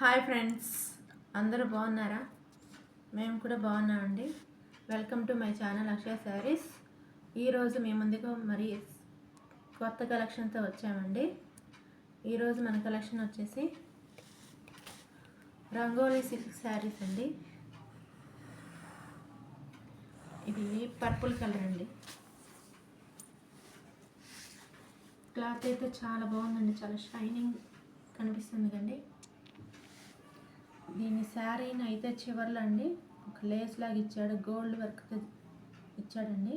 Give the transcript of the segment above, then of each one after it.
Hi friends, అందరూ బాగున్నారా? మేము కూడా బాగున్నామండి. వెల్కమ్ టు మై ఛానల్ అక్షయ శారీస్. ఈరోజు మీ ముందుకు మరి కొత్త కలెక్షన్తో వచ్చామండి. ఈరోజు మన కలెక్షన్ వచ్చేసి రంగోలీ సిల్క్ శారీస్ అండి. ఇది పర్పుల్ కలర్ అండి. క్లాత్ అయితే చాలా బాగుందండి, చాలా షైనింగ్ కనిపిస్తుంది కండి. దీని శారీని అయితే చివర్లో అండి ఒక లేస్ లాగా ఇచ్చాడు, గోల్డ్ వర్క్ ఇచ్చాడండి.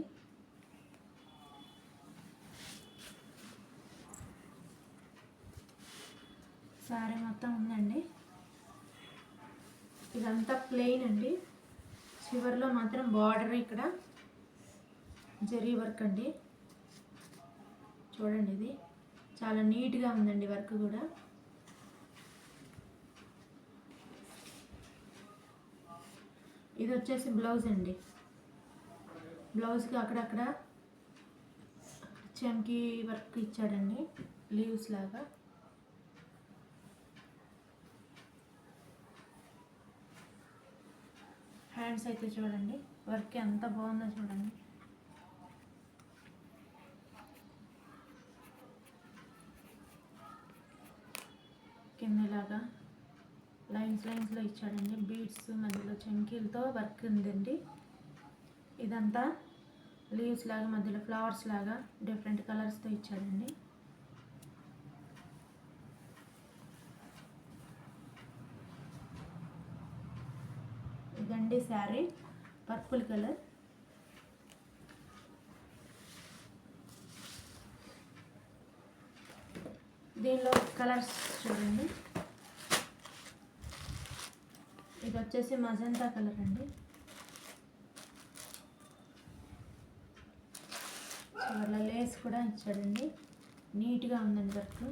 శారీ మొత్తం ఉందండి. ఇదంతా ప్లెయిన్ అండి. చివర్లో మాత్రం బార్డర్ ఇక్కడ జరీ వర్క్ అండి. చూడండి, ఇది చాలా నీట్గా ఉందండి వర్క్ కూడా. ఇది వచ్చేసి బ్లౌజ్ అండి. బ్లౌజ్కి అక్కడక్కడ చమ్కీ వర్క్ ఇచ్చాడండి, లీవ్స్ లాగా. హ్యాండ్స్ అయితే చూడండి, వర్క్ ఎంత బాగుందో చూడండి. కిందలాగా లైన్స్లో ఇచ్చాడండి. బీడ్స్ మధ్యలో చమ్కీలతో వర్క్ ఉందండి. ఇదంతా లీవ్స్ లాగా, మధ్యలో ఫ్లవర్స్ లాగా డిఫరెంట్ కలర్స్తో ఇచ్చాడండి. ఇదండి శారీ, పర్పుల్ కలర్. దీనిలో కలర్స్ చూడండి. ఇది వచ్చేసి మజంతా కలర్ అండి. చివర్ల లేస్ కూడా ఇచ్చాడండి, నీట్గా ఉందండి వర్క్.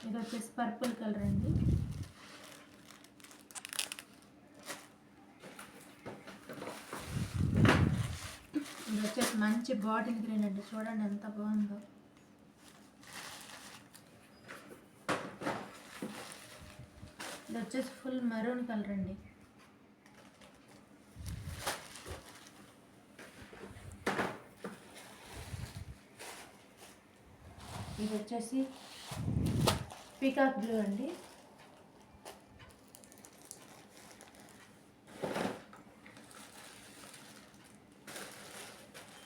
ఇది వచ్చేసి పర్పుల్ కలర్ అండి. ఇది వచ్చేసి మంచి బాటిల్ గ్రీన్ అండి. చూడండి ఎంత బాగుందో. ఇది వచ్చేసి ఫుల్ మెరూన్ కలర్ అండి. ఇది వచ్చేసి పీకాక్ బ్లూ అండి.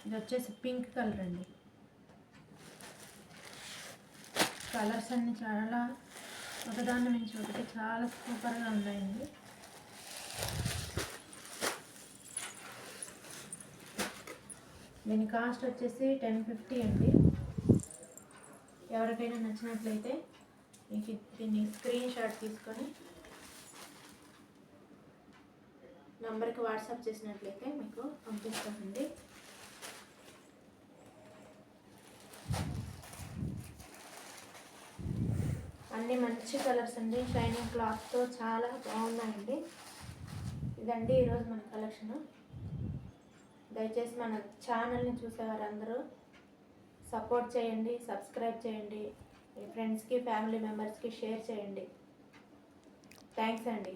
ఇది వచ్చేసి పింక్ కలర్ అండి. కలర్స్ అన్నీ చాలా ఒకదాని నుంచి ఒకటి చాలా సూపర్గా ఉన్నాయండి. దీని కాస్ట్ వచ్చేసి 1050 అండి. ఎవరికైనా నచ్చినట్లయితే మీకు దీన్ని స్క్రీన్ షాట్ తీసుకొని నంబర్కి వాట్సాప్ చేసినట్లయితే మీకు పంపిస్తామండి. అన్నీ మంచి కలర్స్ అండి, షైనింగ్ క్లాత్తో చాలా బాగున్నాయండి. ఇదండి ఈరోజు మన కలెక్షన్. దయచేసి మన ఛానల్ని చూసేవారందరూ సపోర్ట్ చేయండి, సబ్స్క్రైబ్ చేయండి, మీ ఫ్రెండ్స్కి ఫ్యామిలీ మెంబర్స్కి షేర్ చేయండి. థ్యాంక్స్ అండి.